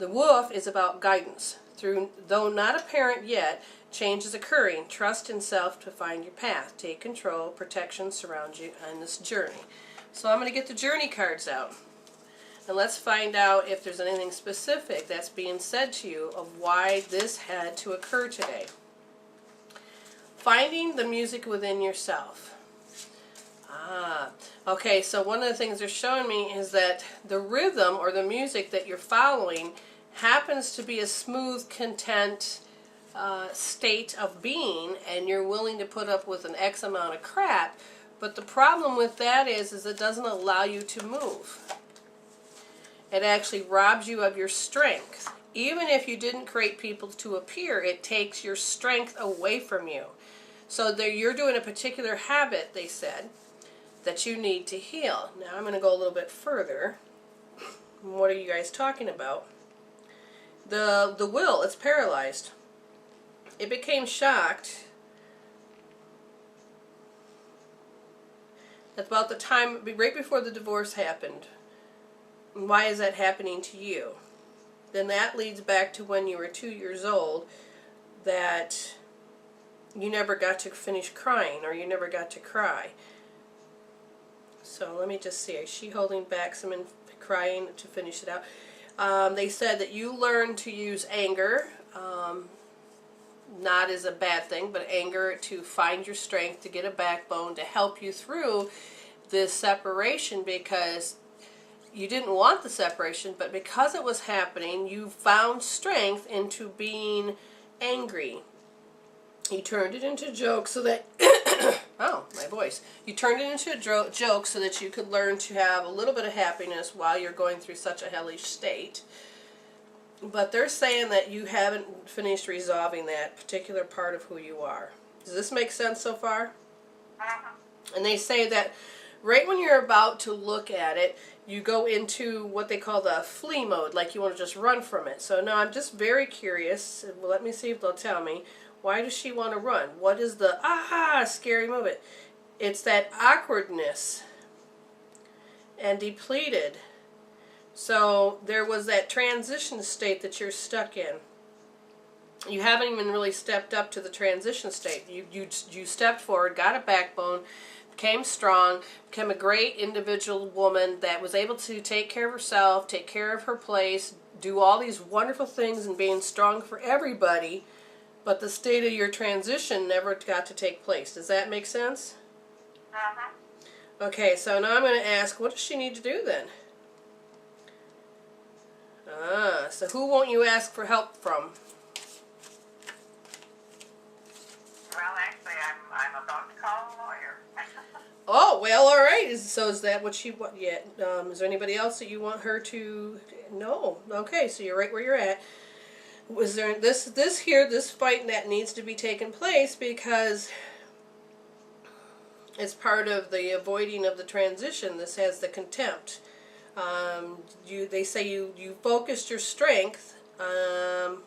The wolf is about guidance. Though not apparent yet, change is occurring. Trust in self to find your path. Take control. Protection surrounds you on this journey. So I'm going to get the journey cards out. And let's find out if there's anything specific that's being said to you of why this had to occur today. Finding the music within yourself. Okay, so one of the things they're showing me is that the rhythm or the music that you're following happens to be a smooth, content state of being, and you're willing to put up with an X amount of crap. But the problem with that is it doesn't allow you to move. It actually robs you of your strength. Even if you didn't create people to appear, it takes your strength away from you. So you're doing a particular habit, they said, that you need to heal. Now I'm going to go a little bit further. What are you guys talking about? The will, it's paralyzed. It became shocked at about the time, right before the divorce happened. Why is that happening to you? Then that leads back to when you were 2 years old, that you never got to finish crying, or you never got to cry. So let me just see, is she holding back some crying to finish it out? They said that you learned to use anger, not as a bad thing, but anger to find your strength, to get a backbone, to help you through this separation, because you didn't want the separation, but because it was happening, you found strength into being angry. You turned it into a joke so that, oh, my voice. You turned it into a joke so that you could learn to have a little bit of happiness while you're going through such a hellish state. But they're saying that you haven't finished resolving that particular part of who you are. Does this make sense so far? And they say that right when you're about to look at it, you go into what they call the flee mode, like you want to just run from it. So now I'm just very curious. Well, let me see if they'll tell me. Why does she want to run? What is the scary moment? It's that awkwardness and depleted. So there was that transition state that you're stuck in. You haven't even really stepped up to the transition state. You stepped forward, got a backbone, became strong, became a great individual woman that was able to take care of herself, take care of her place, do all these wonderful things and being strong for everybody. But the state of your transition never got to take place. Does that make sense? Okay, so now I'm going to ask, what does she need to do then? So who won't you ask for help from? Well, actually, I'm about to call a lawyer. Oh, well, all right. So is that what she want? Yeah. Is there anybody else that you want her to? No. Okay, so you're right where you're at. Was there this fight that needs to be taken place because it's part of the avoiding of the transition. This has the contempt. They say you focused your strength on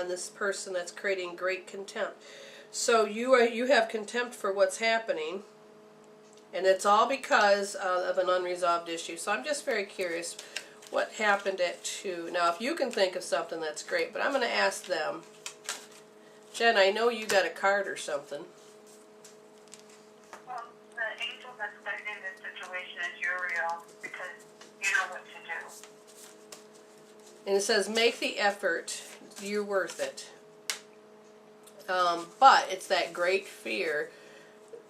this person that's creating great contempt. So you have contempt for what's happening, and it's all because of an unresolved issue. So I'm just very curious. What happened at 2? Now, if you can think of something, that's great, but I'm going to ask them. Jen, I know you got a card or something. Well, the angel that's guiding this situation is Uriel, because you know what to do. And it says, make the effort. You're worth it. But it's that great fear.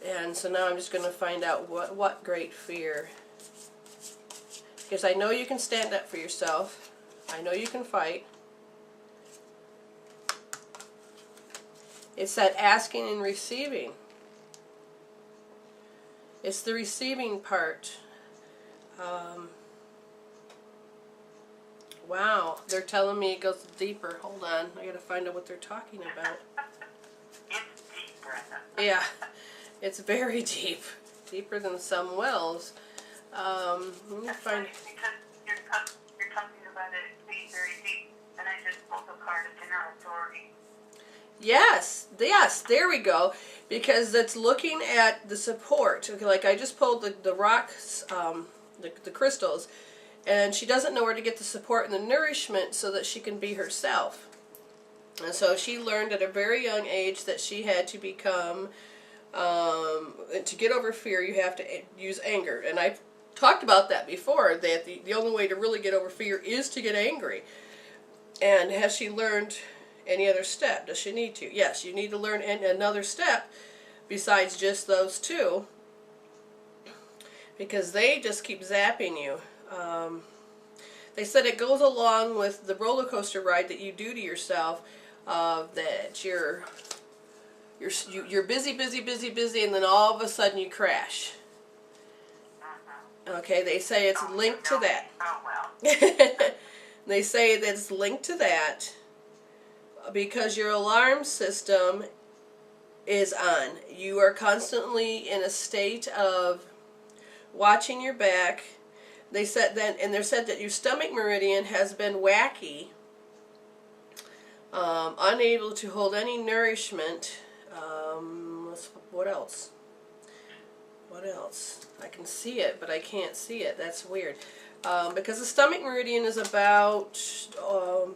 And so now I'm just going to find out what great fear. Because I know you can stand up for yourself. I know you can fight. It's that asking and receiving. It's the receiving part. Wow, they're telling me it goes deeper. Hold on, I gotta find out what they're talking about. It's deep, Brenda. Yeah, it's very deep. Deeper than some wells. Let me find. Because you're talking about it being very deep, and I just pulled the card of inner authority. Yes, there we go. Because it's looking at the support. Okay, like I just pulled the rocks, the crystals, And she doesn't know where to get the support and the nourishment so that she can be herself. And so she learned at a very young age that she had to become, to get over fear, you have to use anger. And I've talked about that before, that the only way to really get over fear is to get angry. And has she learned any other step? Does she need to? Yes, you need to learn another step besides just those two, because they just keep zapping you. They said it goes along with the roller coaster ride that you do to yourself, that you're busy, and then all of a sudden you crash. Okay, they say it's linked to that. Oh, well. They say that it's linked to that because your alarm system is on. You are constantly in a state of watching your back. They said that, and they said that your stomach meridian has been wacky, unable to hold any nourishment. What else? What else? I can see it, but I can't see it. That's weird. Because the stomach meridian is about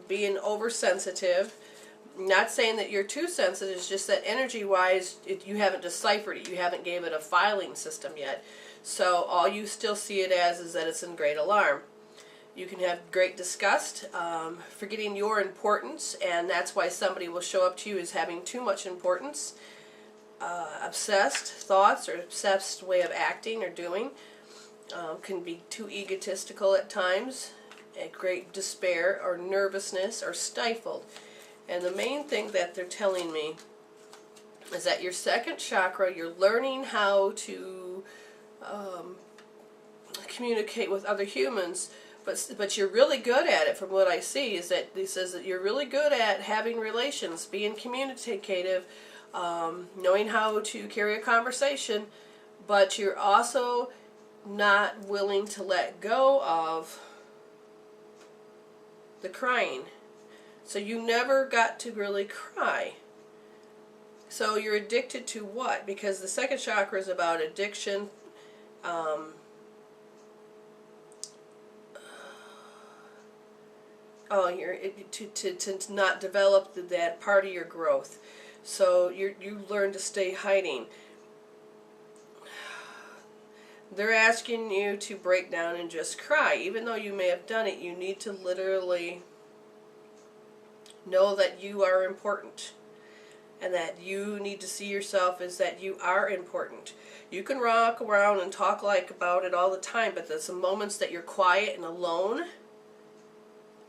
being oversensitive. Not saying that you're too sensitive, it's just that energy-wise, you haven't deciphered it. You haven't gave it a filing system yet. So all you still see it as is that it's in great alarm. You can have great disgust, forgetting your importance, and that's why somebody will show up to you as having too much importance. Obsessed thoughts or obsessed way of acting or doing. Can be too egotistical at times, a great despair or nervousness or stifled. And the main thing that they're telling me is that your second chakra, you're learning how to communicate with other humans, but you're really good at it. From what I see, is that he says that you're really good at having relations, being communicative, knowing how to carry a conversation, but you're also not willing to let go of the crying. So you never got to really cry. So you're addicted to what? Because the second chakra is about addiction. You're to not develop that part of your growth. So you learn to stay hiding. They're asking you to break down and just cry. Even though you may have done it, you need to literally know that you are important. And that you need to see yourself as that you are important. You can rock around and talk about it all the time, but there's some moments that you're quiet and alone.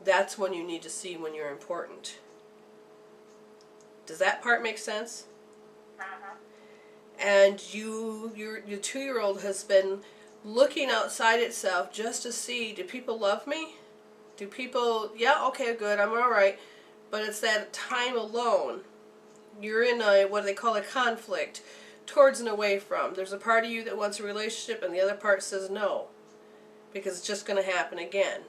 That's when you need to see when you're important. Does that part make sense? And your 2-year-old has been looking outside itself just to see, do people love me? Do people, yeah, okay, good, I'm all right. But it's that time alone. You're in what they call a conflict, towards and away from. There's a part of you that wants a relationship and the other part says no, because it's just going to happen again.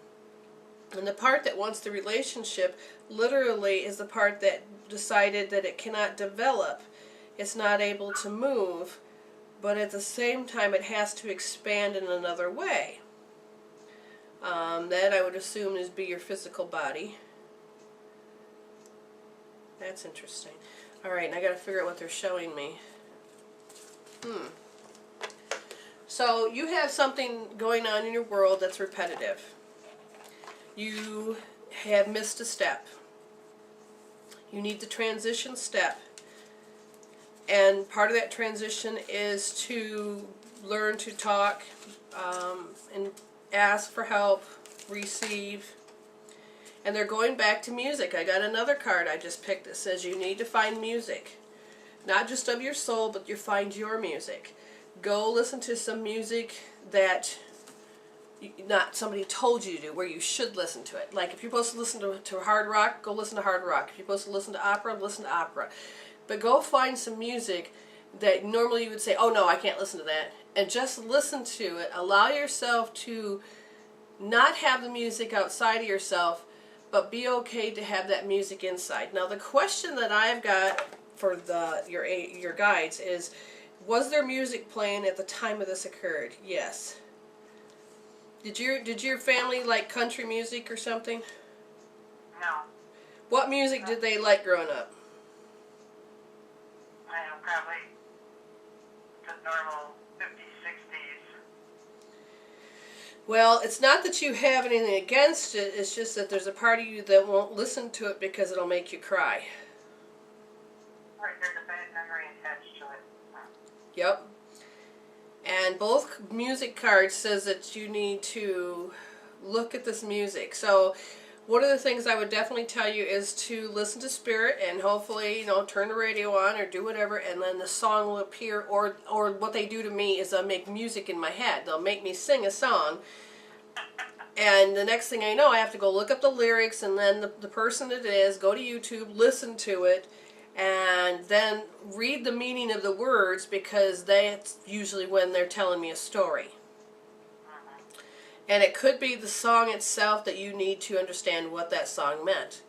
And the part that wants the relationship literally is the part that decided that it cannot develop. It's not able to move, but at the same time it has to expand in another way. That I would assume is be your physical body. That's interesting. Alright, and I gotta figure out what they're showing me. So you have something going on in your world that's repetitive. You have missed a step. You need the transition step. And part of that transition is to learn to talk and ask for help, receive. And they're going back to music. I got another card I just picked that says you need to find music. Not just of your soul, but you find your music. Go listen to some music that not somebody told you to, where you should listen to it. Like if you're supposed to listen to hard rock, go listen to hard rock. If you're supposed to listen to opera, listen to opera. But go find some music that normally you would say, oh no, I can't listen to that. And just listen to it. Allow yourself to not have the music outside of yourself, but be okay to have that music inside. Now the question that I've got for your guides is, was there music playing at the time of this occurred? Yes. Did your family like country music or something? No. What music did they like growing up? I don't know, probably the normal 50s, 60s. Well, it's not that you have anything against it, it's just that there's a part of you that won't listen to it because it'll make you cry. Right, there's a bad memory attached to it. Yep. And both music cards says that you need to look at this music. So one of the things I would definitely tell you is to listen to spirit and hopefully, you know, turn the radio on or do whatever, and then the song will appear. Or what they do to me is they'll make music in my head. They'll make me sing a song. And the next thing I know, I have to go look up the lyrics, and then the person it is, go to YouTube, listen to it, and then read the meaning of the words, because that's usually when they're telling me a story. And it could be the song itself that you need to understand what that song meant.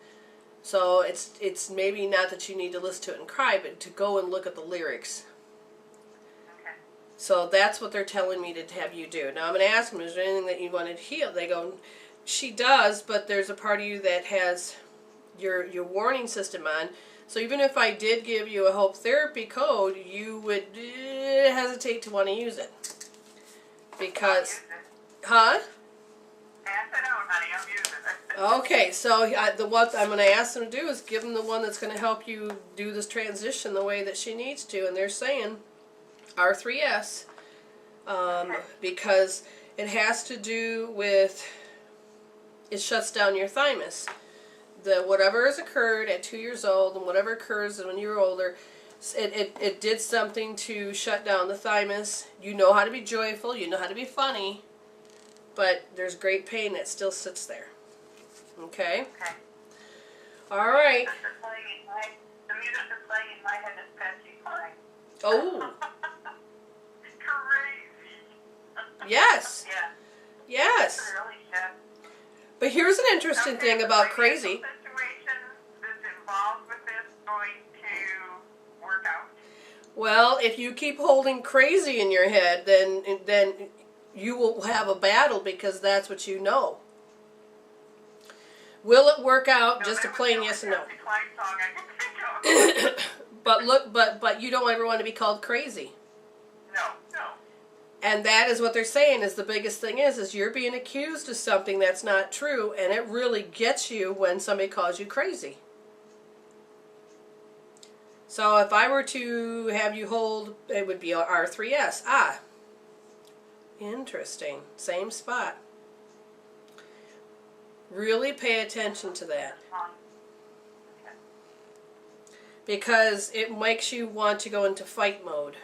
So it's maybe not that you need to listen to it and cry, but to go and look at the lyrics. Okay. So that's what they're telling me to have you do. Now I'm going to ask them, is there anything that you wanted to heal? They go, she does, but there's a part of you that has your warning system on. So even if I did give you a Hope Therapy code, you would hesitate to want to use it. Because, huh? Pass it out, honey. I'm using it. Okay, so what I'm going to ask them to do is give them the one that's going to help you do this transition the way that she needs to. And they're saying R3S, because it has to do with, it shuts down your thymus. Whatever has occurred at 2 years old and whatever occurs when you're older, it did something to shut down the thymus. You know how to be joyful, you know how to be funny, but there's great pain that still sits there. Okay? Okay. All right. The music that's playing in my head is Patsy Cline. Oh. Crazy. Yes. Yeah. Yes. It's really sad. But here's an interesting thing about crazy. Situation that's involved with this going to work out? Well, if you keep holding crazy in your head, then you will have a battle, because that's what you know. Will it work out? No, Just a that plain was yes the and no. Patsy Cline song I can think of. But you don't ever want to be called crazy. No. And that is what they're saying is the biggest thing is you're being accused of something that's not true, and it really gets you when somebody calls you crazy. So if I were to have you hold, it would be R3S. Ah, interesting. Same spot. Really pay attention to that, because it makes you want to go into fight mode.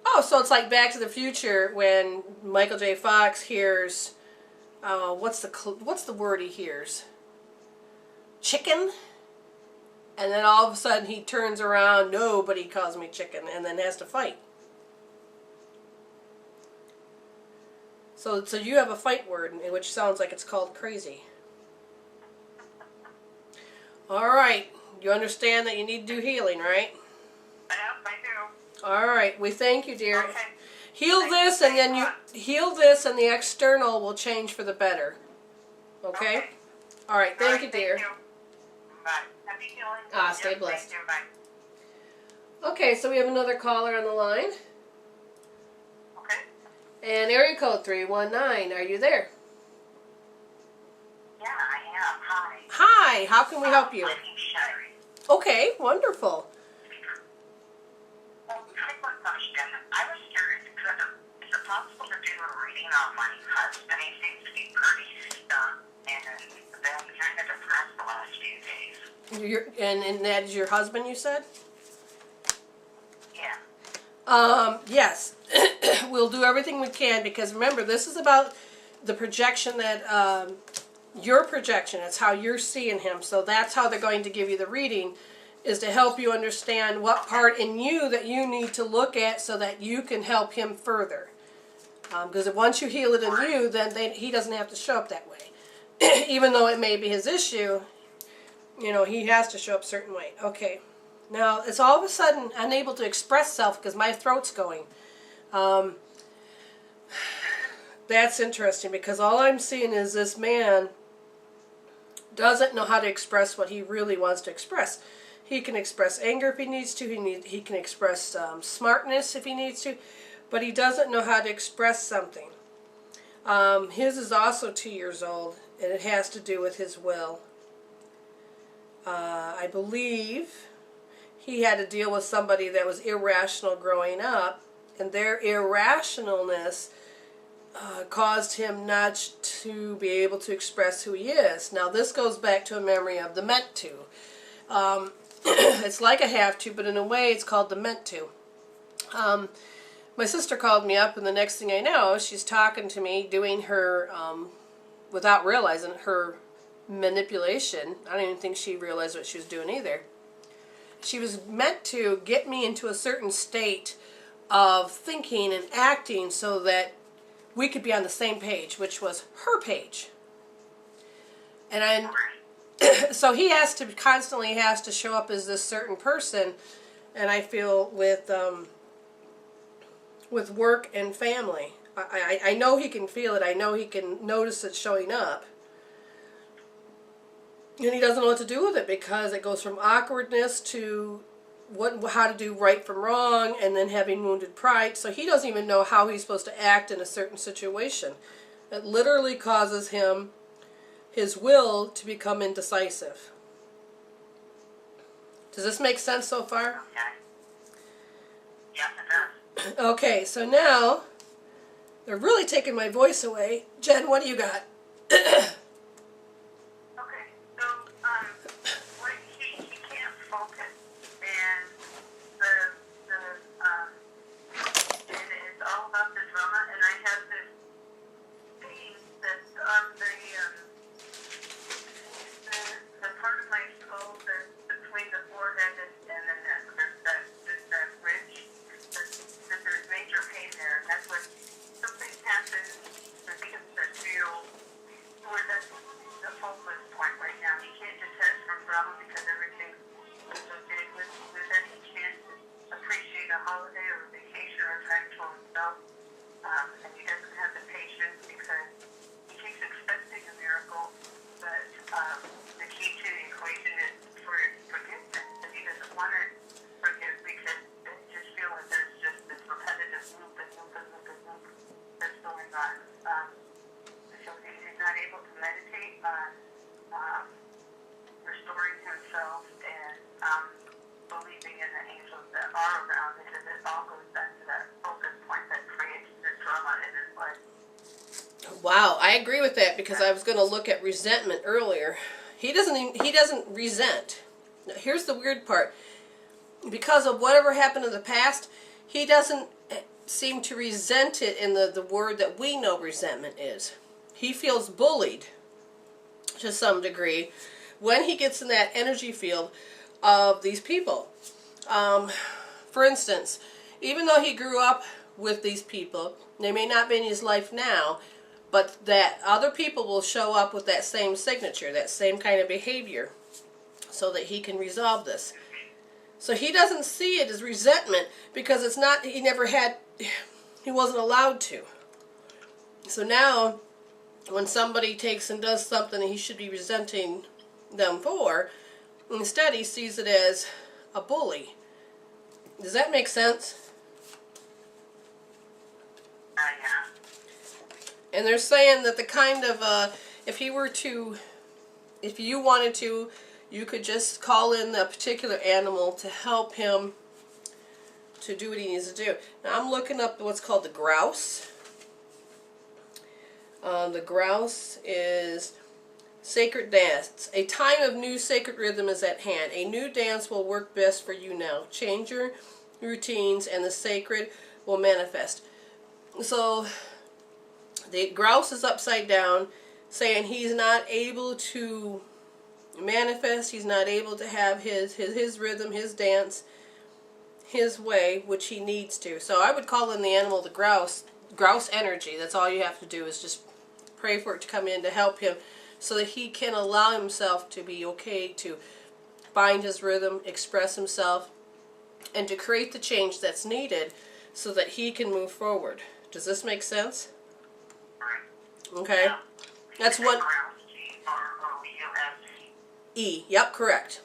Oh, so it's like Back to the Future when Michael J. Fox hears, what's the word he hears? Chicken? And then all of a sudden he turns around, nobody calls me chicken, and then has to fight. So you have a fight word, which sounds like it's called crazy. All right, you understand that you need to do healing, right? Yep, I do. All right, we thank you, dear. Okay. Heal this, and then you heal this, and the external will change for the better. Okay? All right, thank you, dear. Thank you. Bye. Happy healing. Stay Yep, blessed. Thank you. Bye. Okay, so we have another caller on the line. Okay. And area code 319, are you there? Yeah, I am. Hi. Hi, how can we help you? My name's Sherry. Okay, wonderful. Well, quick question. I was curious, is it possible to do a reading on my husband? He seems to be pretty stuck and been kind of depressed the last few days. And that is your husband, you said? Yeah. Yes. We'll do everything we can, because remember, this is about the projection that, your projection. It's how you're seeing him. So that's how they're going to give you the reading, is to help you understand what part in you that you need to look at so that you can help him further. Because once you heal it in you, then he doesn't have to show up that way. Even though it may be his issue, you know, he has to show up a certain way. Okay. Now, it's all of a sudden unable to express self because my throat's going. That's interesting, because all I'm seeing is this man doesn't know how to express what he really wants to express. He can express anger if he needs to. He can express smartness if he needs to, but he doesn't know how to express something. His is also 2 years old, and it has to do with his will. I believe he had to deal with somebody that was irrational growing up, and their irrationalness caused him not to be able to express who he is. Now, this goes back to a memory of the meant to. It's like a have to, but in a way it's called the meant to. My sister called me up, and the next thing I know, she's talking to me, doing her, without realizing her manipulation. I don't even think she realized what she was doing either. She was meant to get me into a certain state of thinking and acting so that we could be on the same page, which was her page. And so he constantly has to show up as this certain person, and I feel with work and family. I know he can feel it. I know he can notice it showing up. And he doesn't know what to do with it, because it goes from awkwardness to how to do right from wrong, and then having wounded pride. So he doesn't even know how he's supposed to act in a certain situation. It literally causes him, his will, to become indecisive. Does this make sense so far? Okay. Yes, it does. Okay, so now they're really taking my voice away. Jen, what do you got? He can't focus, and and it's all about the drama, and I have this pain that's on the part of my skull that's between the forehead and the neck. There's that ridge, that there's major pain there, and that's what something happens that makes it feel where that's the focus point right now. He can't detach from drama because everything's associated with it. He can't appreciate a holiday or a vacation or a time to himself. And he doesn't have the patience because he keeps expecting a miracle, but the key to the equation is for forgiveness. And he doesn't want to forgive because they just feel like there's just this repetitive loop that's going on. So he's not able to meditate on restoring himself and believing in the angels that are around, because it all goes back to that focus point that creates the drama in his life. Wow, I agree with that, because I was going to look at resentment earlier. He doesn't resent. Now, here's the weird part. Because of whatever happened in the past, he doesn't seem to resent it in the word that we know resentment is. He feels bullied to some degree when he gets in that energy field of these people. For instance, even though he grew up with these people, they may not be in his life now, but that other people will show up with that same signature, that same kind of behavior, so that he can resolve this. So he doesn't see it as resentment, because it's not, he wasn't allowed to. So now, when somebody takes and does something that he should be resenting them for, instead he sees it as a bully. Does that make sense? Yeah. And they're saying that the kind of, if you wanted to, you could just call in a particular animal to help him to do what he needs to do. Now I'm looking up what's called the grouse. The grouse is sacred dance. A time of new sacred rhythm is at hand. A new dance will work best for you now. Change your routines and the sacred will manifest. So the grouse is upside down, saying he's not able to manifest, he's not able to have his rhythm, his dance, his way, which he needs to. So I would call in the animal the grouse energy. That's all you have to do, is just pray for it to come in to help him, so that he can allow himself to be okay to find his rhythm, express himself, and to create the change that's needed so that he can move forward. Does this make sense? Okay. That's one. Grouse, Grouse. E. Yep, correct.